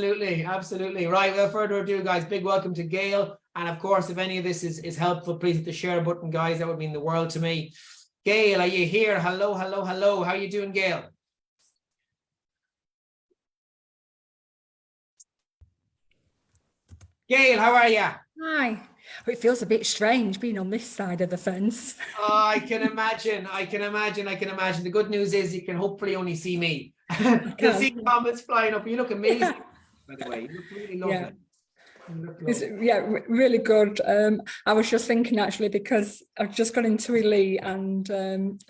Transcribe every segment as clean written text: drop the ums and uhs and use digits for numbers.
Absolutely, absolutely. Right, without further ado, guys, big welcome to Gail. And of course, if any of this is helpful, please hit the share button, guys. That would mean the world to me. Gail, are you here? Hello, hello, hello. How are you doing, Gail? Gail, how are you? Hi. It feels a bit strange being on this side of the fence. Oh, I can imagine. I can imagine. I can imagine. The good news is you can hopefully only see me. You'll see comments flying up. You look amazing, by the way. You look really lovely. Yeah. Really good. I was just thinking actually, because I've just got into Lee and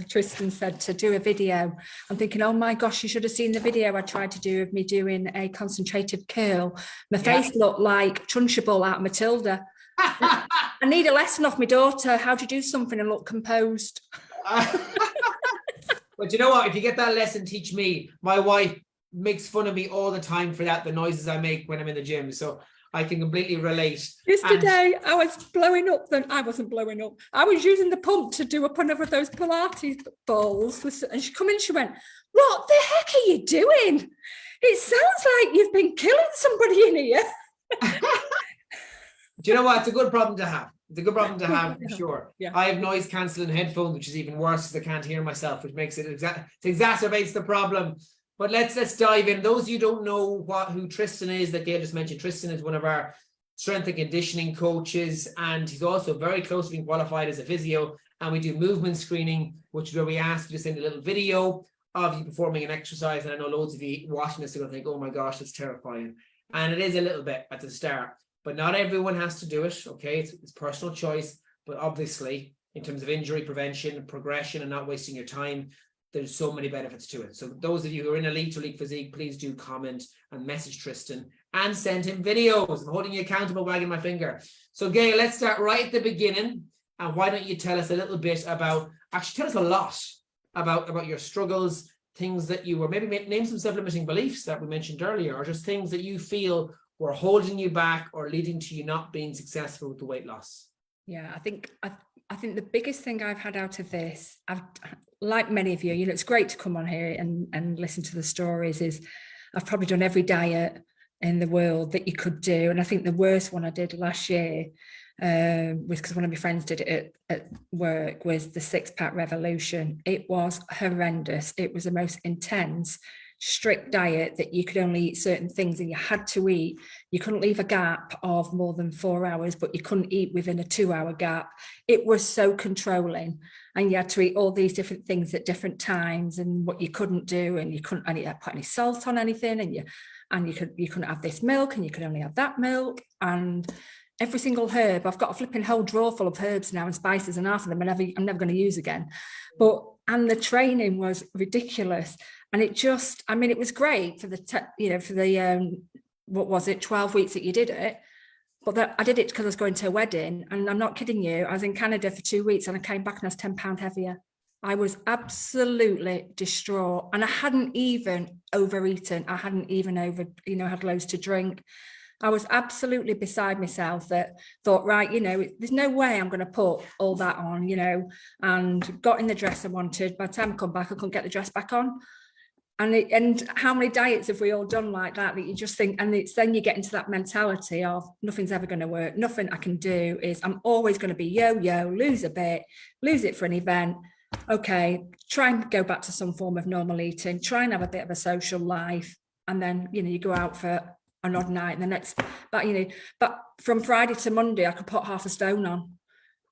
Tristan said to do a video. I'm thinking, oh my gosh, you should have seen the video I tried to do of me doing a concentrated curl. My face looked like Trunchbull out of Matilda. I need a lesson off my daughter. How do you do something and look composed? But you know what? If you get that lesson, teach me. My wife makes fun of me all the time for that, the noises I make when I'm in the gym. So I can completely relate. Yesterday, I was blowing up. I wasn't blowing up. I was using the pump to do up another of those Pilates balls. And she come in, she went, "What the heck are you doing? It sounds like you've been killing somebody in here." Do you know what? It's a good problem to have. It's a good problem to have, for sure. Yeah. I have noise cancelling headphones, which is even worse because I can't hear myself, which makes it exacerbates the problem. But let's dive in. Those of you who don't know who Tristan is, that Gail just mentioned, Tristan is one of our strength and conditioning coaches, and he's also very close to being qualified as a physio. And we do movement screening, which is where we ask you to send a little video of you performing an exercise. And I know loads of you watching this are going to think, oh my gosh, that's terrifying. And it is a little bit at the start, but not everyone has to do it. Okay, it's personal choice, but obviously in terms of injury prevention, progression, and not wasting your time, there's so many benefits to it. So those of you who are in elite or elite physique, please do comment and message Tristan and send him videos. I'm holding you accountable, wagging my finger. So Gail, let's start right at the beginning. And why don't you tell us a little bit about, actually tell us a lot about your struggles, things that you were, maybe name some self-limiting beliefs that we mentioned earlier, or just things that you feel were holding you back or leading to you not being successful with the weight loss. Yeah, I think the biggest thing I've had out of this, like many of you, it's great to come on here and listen to the stories, is I've probably done every diet in the world that you could do. And I think the worst one I did last year was because one of my friends did it at work, was the 6-pack revolution. It was horrendous. It was the most intense, strict diet that you could only eat certain things and you had to eat. You couldn't leave a gap of more than 4 hours, but you couldn't eat within a 2-hour gap. It was so controlling, and you had to eat all these different things at different times, and what you couldn't do, and you couldn't put any salt on anything, and you couldn't have this milk, and you could only have that milk, and every single herb. I've got a flipping whole drawer full of herbs now and spices, and half of them I'm never going to use again. And the training was ridiculous. And it just, it was great for what was it, 12 weeks that you did it. But I did it because I was going to a wedding, and I'm not kidding you. I was in Canada for 2 weeks and I came back and I was 10 pounds heavier. I was absolutely distraught, and I hadn't even overeaten. I hadn't even had loads to drink. I was absolutely beside myself, that thought, right, there's no way I'm going to put all that on, and got in the dress I wanted. By the time I come back, I couldn't get the dress back on. And how many diets have we all done like that you just think, and it's then you get into that mentality of nothing's ever going to work. Nothing I can do is, I'm always going to be yo-yo, lose a bit, lose it for an event. Okay, try and go back to some form of normal eating, try and have a bit of a social life. And then, you go out for an odd night and the next, but from Friday to Monday, I could put half a stone on.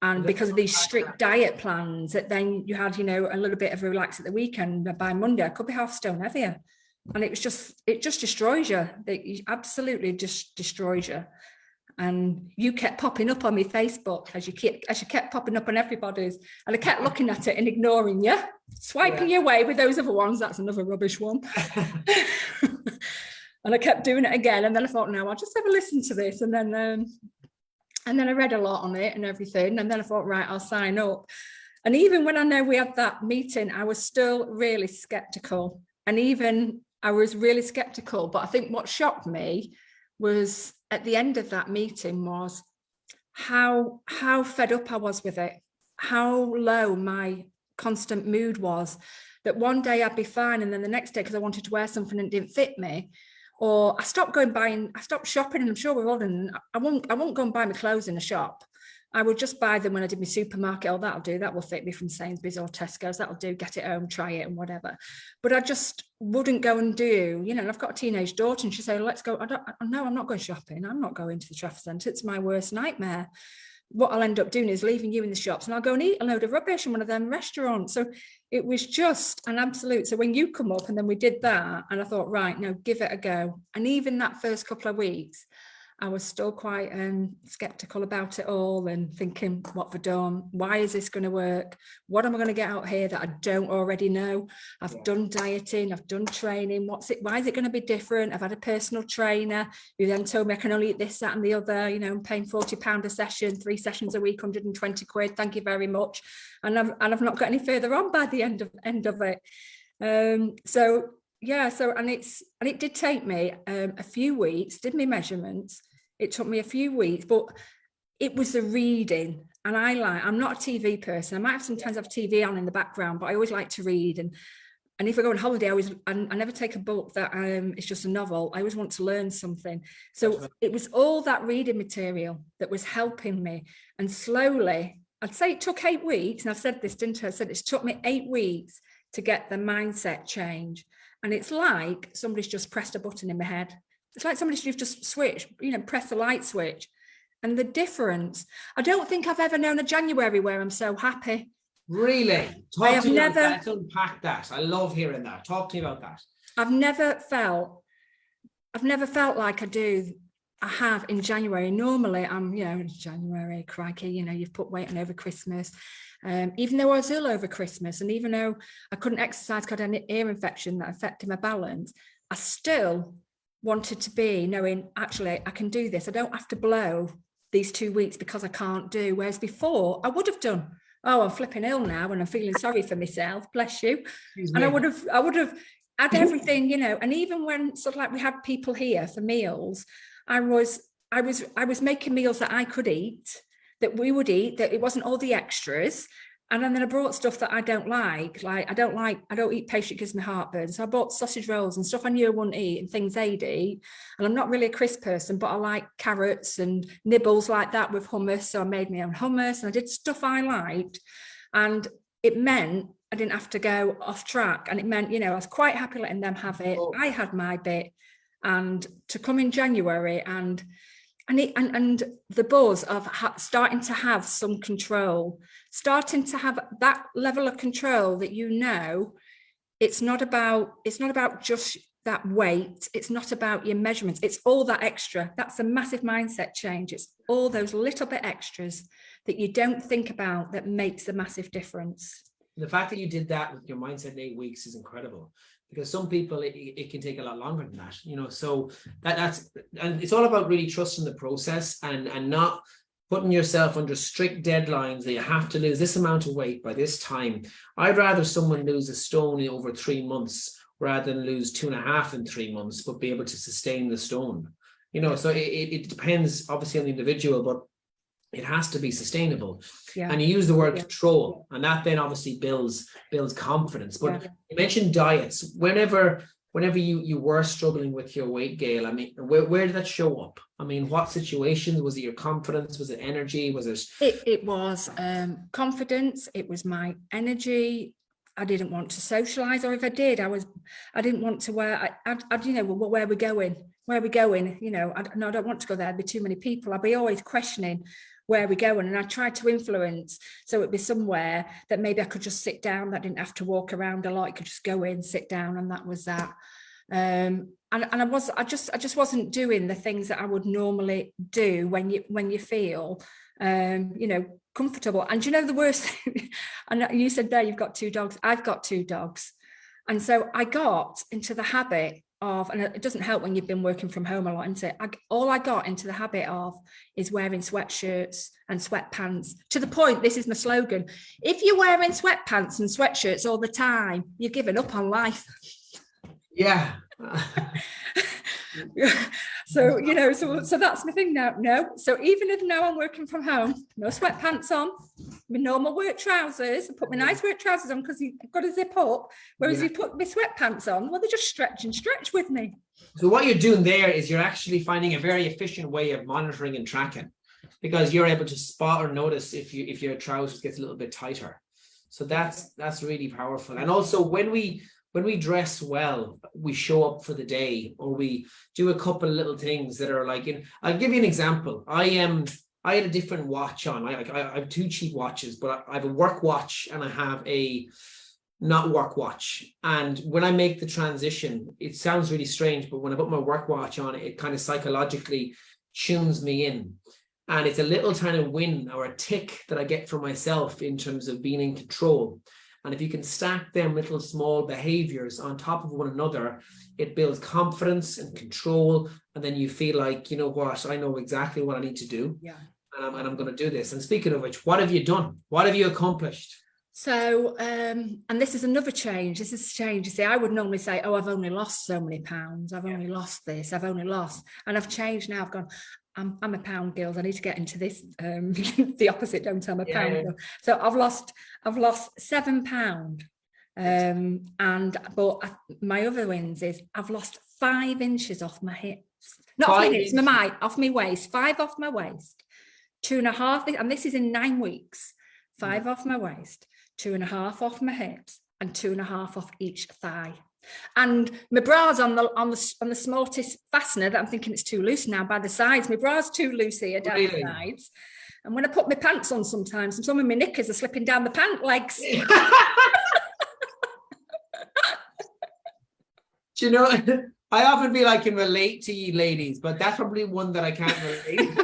And because of these strict diet plans, that then you had, a little bit of a relax at the weekend. By Monday, I could be half a stone heavier. And it just destroys you. It absolutely just destroys you. And you kept popping up on my Facebook as you kept popping up on everybody's. And I kept looking at it and ignoring you, swiping your way with those other ones. That's another rubbish one. And I kept doing it again. And then I thought, no, I'll just have a listen to this. And then I read a lot on it and everything. And then I thought, right, I'll sign up. And even when I know we had that meeting, I was still really skeptical. And even I was really skeptical. But I think what shocked me was at the end of that meeting was how fed up I was with it, how low my constant mood was, that one day I'd be fine. And then the next day, because I wanted to wear something that didn't fit me, Or I stopped shopping, and I'm sure we've all done. I won't go and buy my clothes in a shop. I would just buy them when I did my supermarket. Oh, that'll do. That will fit me from Sainsbury's or Tesco's. That'll do. Get it home, try it and whatever. But I just wouldn't go and do, and I've got a teenage daughter and she'd say, let's go. No, I'm not going shopping. I'm not going to the Trafford Centre. It's my worst nightmare. What I'll end up doing is leaving you in the shops and I'll go and eat a load of rubbish in one of them restaurants. So it was just an absolute. So when you come up and then we did that, and I thought, right, no, give it a go. And even that first couple of weeks, I was still quite skeptical about it all and thinking, what for done? Why is this going to work? What am I going to get out here that I don't already know? I've done dieting, I've done training. Why is it going to be different? I've had a personal trainer who then told me I can only eat this, that and the other. I'm paying £40 a session, 3 sessions a week, 120 quid. Thank you very much. And I've not got any further on by the end of it. It did take me a few weeks, did my measurements. It took me a few weeks, but it was the reading. And I'm not a TV person. I might sometimes have TV on in the background, but I always like to read. And if I go on holiday, I never take a book that it's just a novel. I always want to learn something. So it was all that reading material that was helping me. And slowly, I'd say it took 8 weeks. And I've said this, didn't I? I said it took me 8 weeks to get the mindset change. And it's like somebody's just pressed a button in my head. It's like somebody's just switched, press the light switch. And the difference, I don't think I've ever known a January where I'm so happy. Really? Talk to me about that. Let's unpack that. I love hearing that. Talk to me about that. I've never felt like I have in January. Normally I'm, January, crikey, you've put weight on over Christmas. Even though I was ill over Christmas, and even though I couldn't exercise, got an ear infection that affected my balance, I still wanted to be knowing, actually, I can do this. I don't have to blow these 2 weeks because I can't do. Whereas before, I would have done. Oh, I'm flipping ill now and I'm feeling sorry for myself. Bless you. And I would have had everything, And even when sort of like we had people here for meals, I was making meals that I could eat, that we would eat, that it wasn't all the extras. And then I brought stuff that I don't like. I don't eat pastry, it gives me heartburn. So I bought sausage rolls and stuff I knew I wouldn't eat and things they'd eat. And I'm not really a crisp person, but I like carrots and nibbles like that with hummus. So I made my own hummus and I did stuff I liked. And it meant I didn't have to go off track. And it meant, I was quite happy letting them have it. Oh. I had my bit. And to come in January and the buzz of starting to have some control, starting to have that level of control that it's not about just that weight, it's not about your measurements, it's all that extra. That's a massive mindset change. It's all those little bit extras that you don't think about that makes a massive difference. The fact that you did that with your mindset in 8 weeks is incredible. Because some people it can take a lot longer than that, so that's and it's all about really trusting the process and not putting yourself under strict deadlines that you have to lose this amount of weight by this time. I'd rather someone lose a stone over 3 months rather than lose 2.5 in 3 months, but be able to sustain the stone. So it depends obviously on the individual, but it has to be sustainable. Yeah. And you use the word control, and that then obviously builds confidence. But you mentioned diets. Whenever you were struggling with your weight, Gail, I mean, where did that show up? I mean, what situations? Was it your confidence? Was it energy? Was it? It was confidence. It was my energy. I didn't want to socialize, or if I did, I didn't want to wear. Where are we going? Where are we going? I don't want to go there. There'd be too many people. I'd be always questioning where we're going. And I tried to influence. So it'd be somewhere that maybe I could just sit down, that didn't have to walk around a lot. I could just go in, sit down, and that was that. And I just wasn't doing the things that I would normally do when you feel, comfortable. And the worst thing, and you said there, you've got 2 dogs. I've got 2 dogs. And so I got into the habit of, and it doesn't help when you've been working from home a lot, isn't it? All I got into the habit of is wearing sweatshirts and sweatpants, to the point, this is my slogan: if you're wearing sweatpants and sweatshirts all the time, you're giving up on life. Yeah, So, you know, so that's my thing now. No, so even if now I'm working from home, no sweatpants on, my normal work trousers, I put my nice work trousers on because I've got to zip up. Whereas you put my sweatpants on, well, they just stretch with me. So what you're doing there is you're actually finding a very efficient way of monitoring and tracking, because you're able to spot or notice if your trousers gets a little bit tighter. So that's really powerful. And also when we dress well, we show up for the day, or we do a couple of little things that are like, I'll give you an example. I had a different watch on. I have two cheap watches, but I have a work watch and I have a not work watch. And when I make the transition, it sounds really strange, but when I put my work watch on, it kind of psychologically tunes me in. And it's a little kind of win or a tick that I get for myself in terms of being in control. And if you can stack them little small behaviors on top of one another, it builds confidence and control. And then you feel like, you know what, I know exactly what I need to do. Yeah. And I'm going to do this. And speaking of which, what have you done? What have you accomplished? So, and this is another change. This is a change. You see, I would normally say, oh, I've only lost so many pounds. I've only lost this. I've only lost. And I've changed now. I've gone, I'm a pound girl. I need to get into this. The opposite, don't tell me pound girl. So I've lost £7. But my other wins is I've lost 5 inches off my hips. Not off my hips, off my waist, 5 off my waist, 2.5, and this is in 9 weeks. 5 off my waist, 2.5 off my hips, and 2.5 off each thigh. And my bra's on the smartest fastener that I'm thinking it's too loose now by the sides. My bra's too loose here down the sides. And when I put my pants on sometimes, some of my knickers are slipping down the pant legs. Do you know, I often feel I can relate to you ladies, but that's probably one that I can't relate.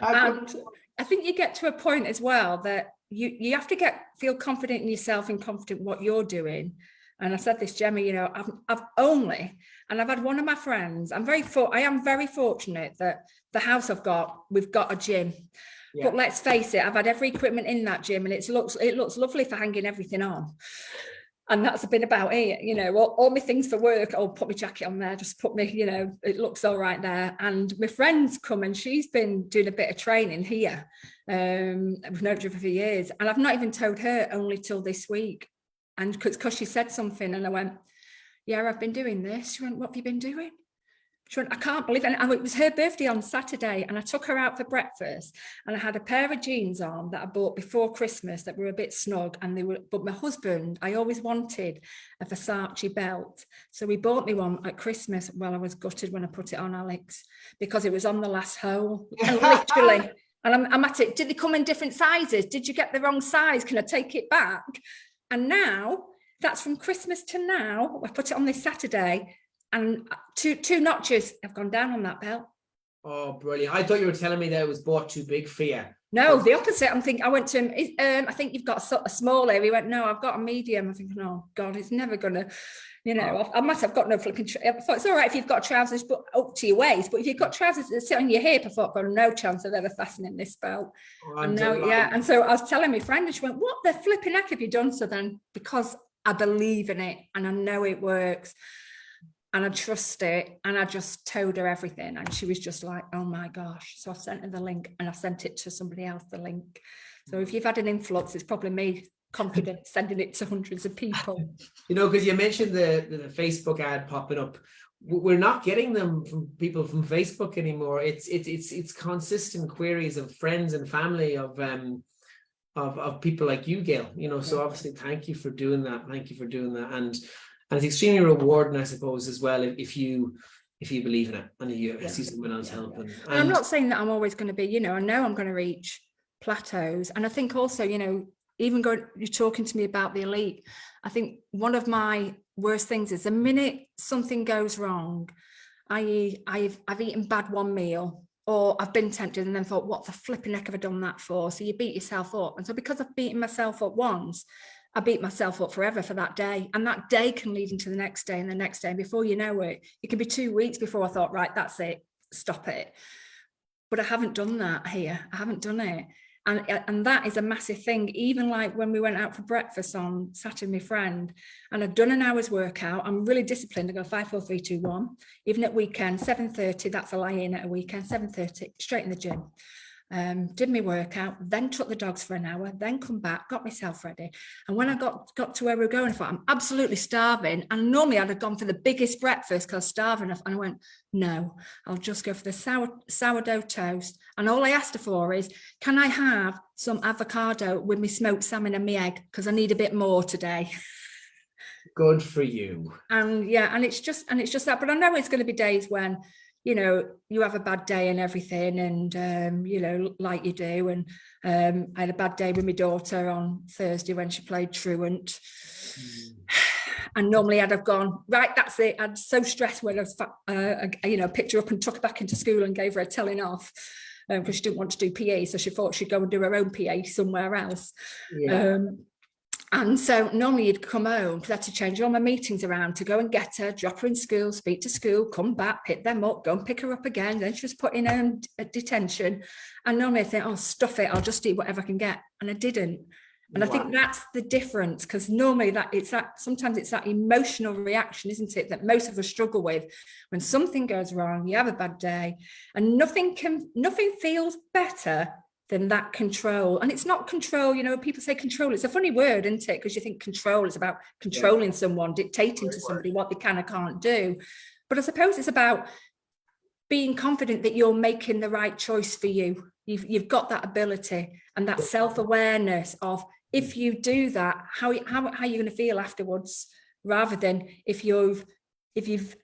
And I think you get to a point as well that you have to feel confident in yourself and confident what you're doing. And I said this, Gemma, you know, I've had one of my friends, I am very fortunate that the house we've got a gym. Yeah. But let's face it, I've had every equipment in that gym and it looks lovely for hanging everything on. And that's been about it, you know, all my things for work, I'll put my jacket on there, just put me, you know, it looks all right there. And my friend's come and she's been doing a bit of training here. We've known each other for years. And I've not even told her only till this week. And because she said something and I went, yeah, I've been doing this. She went, what have you been doing? She went, I can't believe it. And it was her birthday on Saturday and I took her out for breakfast and I had a pair of jeans on that I bought before Christmas that were a bit snug but my husband, I always wanted a Versace belt. So we bought me one at Christmas. Well, I was gutted when I put it on, Alex, because it was on the last hole. And literally, and I'm at it. Did they come in different sizes? Did you get the wrong size? Can I take it back? And now that's from Christmas to now. I put it on this Saturday. And two notches have gone down on that belt. Oh, brilliant. I thought you were telling me that it was bought too big for you. No, the opposite. I'm thinking, I went to him, I think you've got a small area. He went, no, I've got a medium. I'm thinking, oh God, it's never going to, you know, I must have got no flipping, I thought it's all right if you've got trousers but up to your waist, but if you've got trousers that sit on your hip, I thought, I've got no chance of ever fastening this belt. And now, and so I was telling my friend and she went, what the flipping heck have you done? So then, because I believe in it and I know it works, and I trust it, and I just told her everything, and she was just like, oh my gosh. So I sent her the link and I sent it to somebody else, the link. So if you've had an influx, it's probably me confident sending it to hundreds of people. You know, because you mentioned the Facebook ad popping up. We're not getting them from people from Facebook anymore. It's consistent queries of friends and family of people like you, Gail, you know, so obviously thank you for doing that. Thank you for doing that. And it's extremely rewarding, I suppose, as well, if you believe in it and you see someone else helping. And I'm not saying that I'm always going to be, you know, I know I'm going to reach plateaus. And I think also, you know, even you're talking to me about the elite, I think one of my worst things is the minute something goes wrong, i.e. I've eaten bad one meal, or I've been tempted and then thought, what the flipping heck have I done that for? So you beat yourself up. And so because I've beaten myself up once, I beat myself up forever for that day. And that day can lead into the next day and the next day. And before you know it, it can be 2 weeks before I thought, right, that's it, stop it. But I haven't done that here. I haven't done it. And that is a massive thing. Even like when we went out for breakfast on Saturday, my friend, and I'd done an hour's workout. I'm really disciplined. I go 5, 4, 3, 2, 1. Even at weekend, 7:30, that's a lie-in at a weekend, 7:30, straight in the gym. Did my workout, then took the dogs for an hour, then come back, got myself ready. And when I got to where we were going, I thought, I'm absolutely starving. And normally I'd have gone for the biggest breakfast because I was starving. And I went, no, I'll just go for the sourdough toast. And all I asked her for is, can I have some avocado with my smoked salmon and my egg? Because I need a bit more today. Good for you. And yeah, and it's just that. But I know it's going to be days when, you know, you have a bad day and everything, and you know, like you do. And I had a bad day with my daughter on Thursday when she played truant. And normally I'd have gone, right, that's it. I'd so stressed when I you know, picked her up and took her back into school and gave her a telling off because she didn't want to do PE, so she thought she'd go and do her own PE somewhere else. Yeah. And so normally you'd come home because I had to change all my meetings around to go and get her, drop her in school, speak to school, come back, pick them up, go and pick her up again. Then she was put in detention. And normally I think, oh, stuff it, I'll just eat whatever I can get. And I didn't. And I think that's the difference, because normally sometimes it's that emotional reaction, isn't it, that most of us struggle with when something goes wrong, you have a bad day, and nothing feels better than that control. And it's not control, you know, people say control, it's a funny word, isn't it? Because you think control is about controlling someone, dictating to somebody what they can or can't do. But I suppose it's about being confident that you're making the right choice for you. You've got that ability and that self-awareness of, if you do that, how are you going to feel afterwards, rather than if you've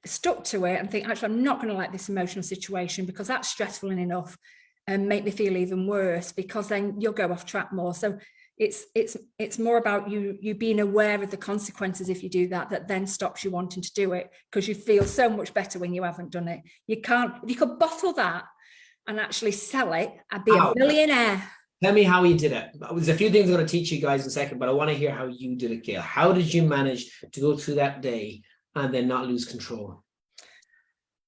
stuck to it and think, actually, I'm not going to like this emotional situation because that's stressful enough, and make me feel even worse, because then you'll go off track more. So it's more about you being aware of the consequences if you do that then stops you wanting to do it, because you feel so much better when you haven't done it. You could bottle that and actually sell it and be a millionaire. Tell me how you did it. There's a few things I'm going to teach you guys in a second, but I want to hear how you did it, Gail. How did you manage to go through that day and then not lose control?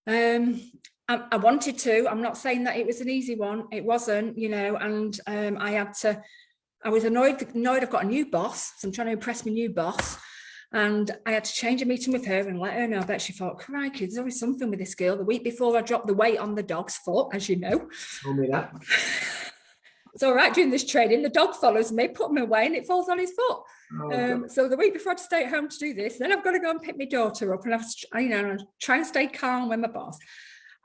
I wanted to. I'm not saying that it was an easy one. It wasn't, you know, and I was annoyed I've got a new boss, so I'm trying to impress my new boss. And I had to change a meeting with her and let her know. I bet she thought, crikey, there's always something with this girl. The week before I dropped the weight on the dog's foot, as you know. Tell me that. It's all right doing this training. The dog follows me, put him away, and it falls on his foot. So the week before I had to stay at home to do this, then I've got to go and pick my daughter up, and I'm trying to stay calm with my boss.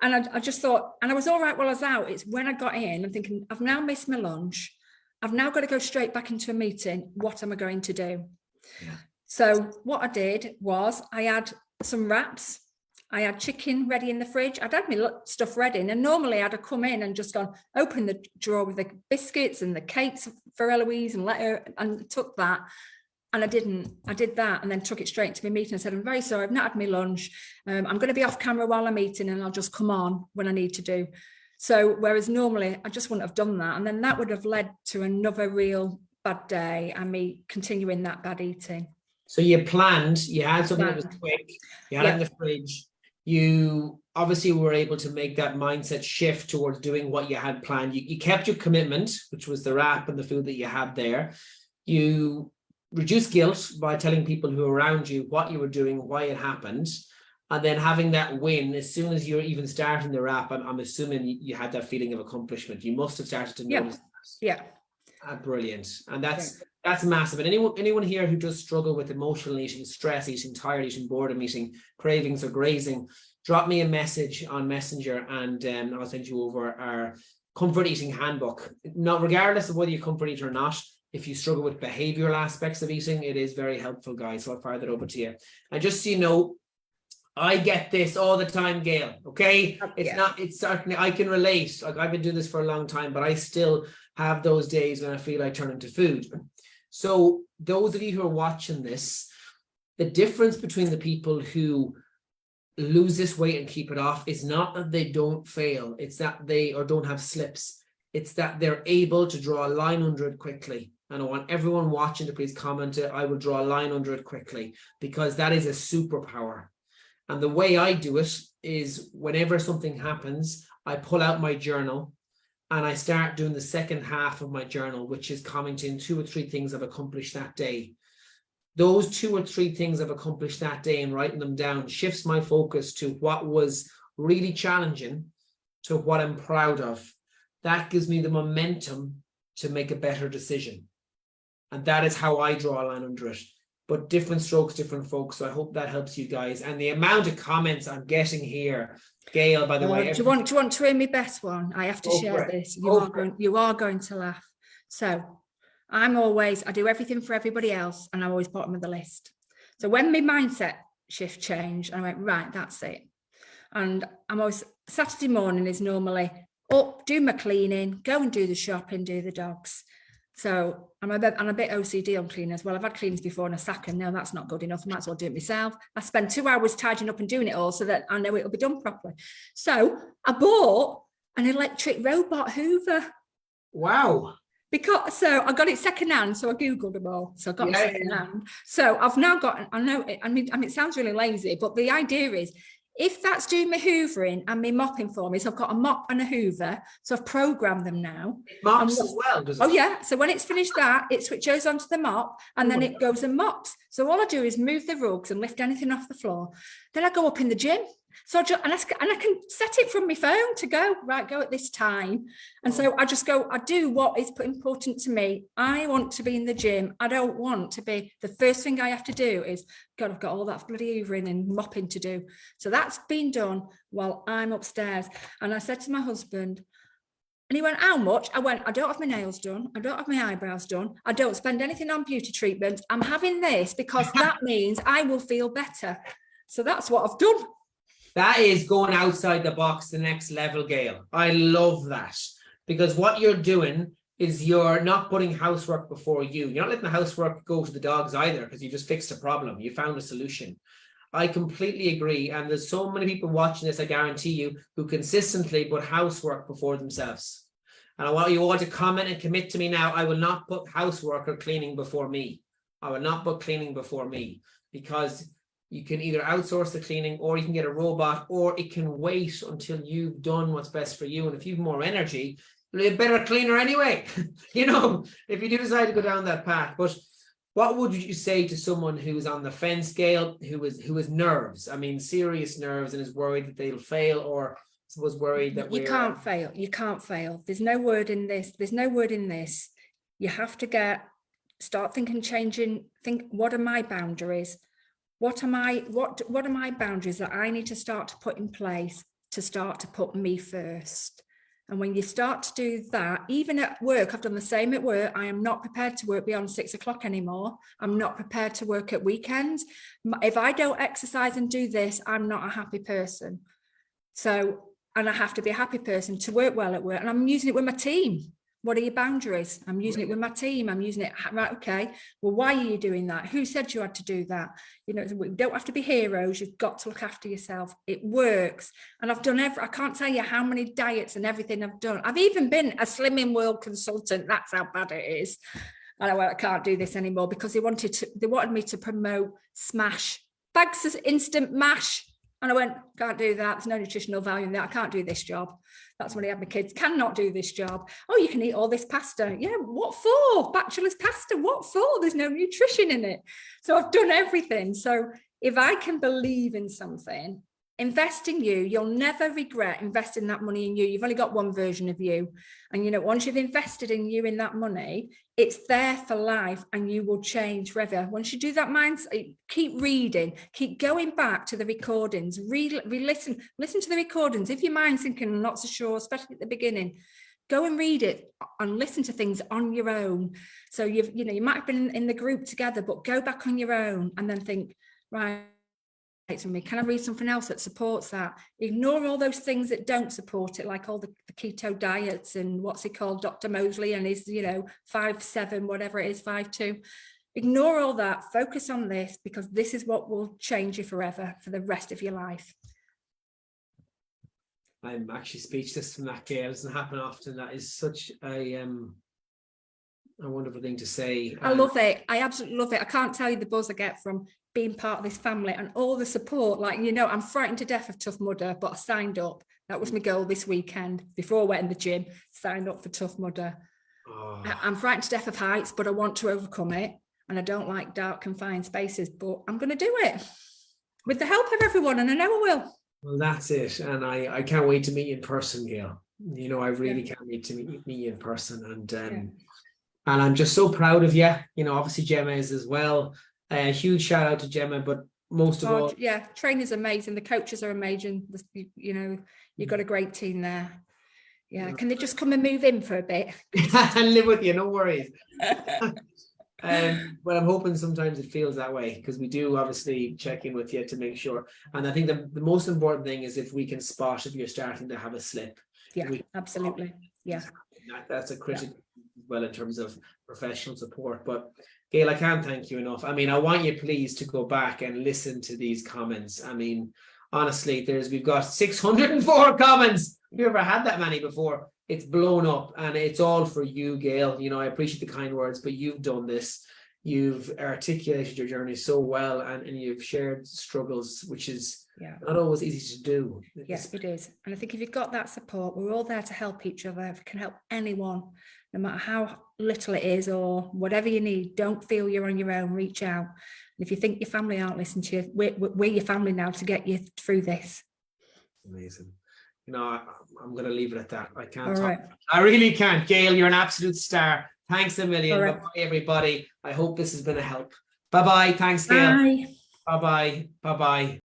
And I just thought, and I was all right while I was out. It's when I got in, I'm thinking, I've now missed my lunch. I've now got to go straight back into a meeting. What am I going to do? Yeah. So what I did was I had some wraps. I had chicken ready in the fridge. I'd had my stuff ready. And normally I'd have come in and just gone, open the drawer with the biscuits and the cakes for Eloise and let her, and took that. And I didn't. I did that and then took it straight to my meeting and said, I'm very sorry, I've not had my lunch. I'm going to be off camera while I'm eating, and I'll just come on when I need to do. So whereas normally I just wouldn't have done that. And then that would have led to another real bad day and me continuing that bad eating. So you planned, you had something that was quick, you had it in the fridge. You obviously were able to make that mindset shift towards doing what you had planned. You kept your commitment, which was the wrap and the food that you had there. You reduced guilt by telling people who were around you what you were doing, why it happened. And then having that win, as soon as you're even starting the wrap, I'm assuming you had that feeling of accomplishment. You must have started to notice that. Yeah. Brilliant. And that's massive. And anyone here who does struggle with emotional eating, stress eating, tired eating, boredom eating, cravings or grazing, drop me a message on Messenger and I'll send you over our comfort eating handbook. Now, regardless of whether you comfort eat or not, if you struggle with behavioral aspects of eating, it is very helpful, guys. So I'll fire that over to you. And just so you know, I get this all the time, Gail. Okay. It's certainly, I can relate. Like, I've been doing this for a long time, but I still have those days when I feel I turn into food. So those of you who are watching this, the difference between the people who lose this weight and keep it off is not that they don't fail. It's that they don't have slips. It's that they're able to draw a line under it quickly. And I want everyone watching to please comment it. I will draw a line under it quickly, because that is a superpower. And the way I do it is whenever something happens, I pull out my journal and I start doing the second half of my journal, which is commenting 2 or 3 things I've accomplished that day. Those 2 or 3 things I've accomplished that day and writing them down shifts my focus to what was really challenging to what I'm proud of. That gives me the momentum to make a better decision. And that is how I draw a line under it. But different strokes, different folks. So I hope that helps you guys. And the amount of comments I'm getting here, Gail, by the way. Do you want to hear my best one? I have to share this. You are going to laugh. So I do everything for everybody else, and I'm always bottom of the list. So when my mindset shift changed, I went, right, that's it. And I'm always, Saturday morning is normally up, do my cleaning, go and do the shopping, do the dogs. So I'm a bit OCD on cleaners. Well, I've had cleaners before and I sack them. No, that's not good enough. I might as well do it myself. I spend 2 hours tidying up and doing it all so that I know it'll be done properly. So I bought an electric robot Hoover. Wow. So I got it secondhand. So I Googled them all. So I got it secondhand. So I've now got, I know, I mean, it sounds really lazy, but the idea is, if that's doing my hoovering and me mopping for me, so I've got a mop and a hoover, so I've programmed them now. It mops as well, does it? Oh yeah, so when it's finished that, it switches onto the mop and then it goes and mops. So all I do is move the rugs and lift anything off the floor. Then I go up in the gym. So I can set it from my phone to go at this time. And so I just go, I do what is important to me. I want to be in the gym. I don't want to be, the first thing I have to do is, God, I've got all that bloody hoovering and mopping to do. So that's been done while I'm upstairs. And I said to my husband, and he went, how much? I went, I don't have my nails done. I don't have my eyebrows done. I don't spend anything on beauty treatment. I'm having this because that means I will feel better. So that's what I've done. That is going outside the box, the next level, Gail. I love that, because what you're doing is you're not putting housework before you. You're not letting the housework go to the dogs either, because you just fixed a problem. You found a solution. I completely agree. And there's so many people watching this, I guarantee you, who consistently put housework before themselves. And I want you all to comment and commit to me now. I will not put housework or cleaning before me. I will not put cleaning before me, because you can either outsource the cleaning, or you can get a robot, or it can wait until you've done what's best for you. And if you've more energy, you'll be a better cleaner anyway, you know, if you do decide to go down that path. But what would you say to someone who's on the fence, Gail, who has nerves? I mean, serious nerves, and is worried that they'll fail, or was worried that you can't fail. You can't fail. There's no word in this. There's no word in this. You have to start thinking, changing, think, what are my boundaries? What are my boundaries that I need to start to put in place to start to put me first? And when you start to do that, even at work, I've done the same at work. I am not prepared to work beyond 6 o'clock anymore. I'm not prepared to work at weekends. If I don't exercise and do this, I'm not a happy person. So, and I have to be a happy person to work well at work. And I'm using it with my team. What are your boundaries? I'm using it with my team. I'm using it, right, okay. Well, why are you doing that? Who said you had to do that? You know, we don't have to be heroes. You've got to look after yourself. It works. And I've done I can't tell you how many diets and everything I've done. I've even been a Slimming World consultant. That's how bad it is. And I went, I can't do this anymore, because they wanted me to promote Smash. Bags of instant mash. And I went, can't do that. There's no nutritional value in that. I can't do this job. That's when I had my kids. Cannot do this job. Oh, you can eat all this pasta. Yeah, what for? Bachelor's pasta, what for? There's no nutrition in it. So I've done everything. So if I can believe in something, invest in you, you'll never regret investing that money in you. You've only got one version of you. And, you know, once you've invested in you, in that money, it's there for life, and you will change forever. Once you do that mindset, keep reading, keep going back to the recordings, listen to the recordings. If your mind's thinking, I'm not so sure, especially at the beginning, go and read it and listen to things on your own. So you might have been in the group together, but go back on your own and then think, right, for me, can I read something else that supports that? Ignore all those things that don't support it, like all the keto diets and what's he called, Dr. Mosley, and his 5'7", whatever it is, 5'2". Ignore all that, focus on this, because this is what will change you forever, for the rest of your life. I'm actually speechless from that, Gail. It doesn't happen often. That is such a a wonderful thing to say. I love it. I absolutely love it. I can't tell you the buzz I get from being part of this family and all the support. Like, you know, I'm frightened to death of Tough Mudder, but I signed up. That was my goal this weekend. Before I went in the gym, signed up for Tough Mudder. Oh. I'm frightened to death of heights, but I want to overcome it. And I don't like dark, confined spaces, but I'm going to do it with the help of everyone, and I know I will. Well, that's it. And I can't wait to meet you in person, Gail. You know, I really can't wait to meet you in person. And I'm just so proud of you. You know, obviously Gemma is as well. A huge shout out to Gemma, but most of all, yeah, training's amazing. The coaches are amazing. You know, you've got a great team there. Yeah, can they just come and move in for a bit and live with you? No worries. But I'm hoping sometimes it feels that way, because we do obviously check in with you to make sure. And I think the most important thing is if we can spot if you're starting to have a slip. Yeah, absolutely. Yeah, that's a critical well in terms of professional support. But Gail, I can't thank you enough. I mean, I want you please to go back and listen to these comments. I mean, honestly, we've got 604 comments. Have you ever had that many before? It's blown up, and it's all for you, Gail. You know, I appreciate the kind words, but you've done this. You've articulated your journey so well, and you've shared struggles, which is not always easy to do. Yes, it is. And I think if you've got that support, we're all there to help each other. If we can help anyone, no matter how little it is or whatever you need, don't feel you're on your own. Reach out. And if you think your family aren't listening to you, we're your family now to get you through this. Amazing. You know, I'm going to leave it at that. I can't talk. Right. I really can't. Gail, you're an absolute star. Thanks a million. Right. Bye-bye, everybody. I hope this has been a help. Bye-bye. Thanks, Gail. Bye. Bye-bye. Bye-bye.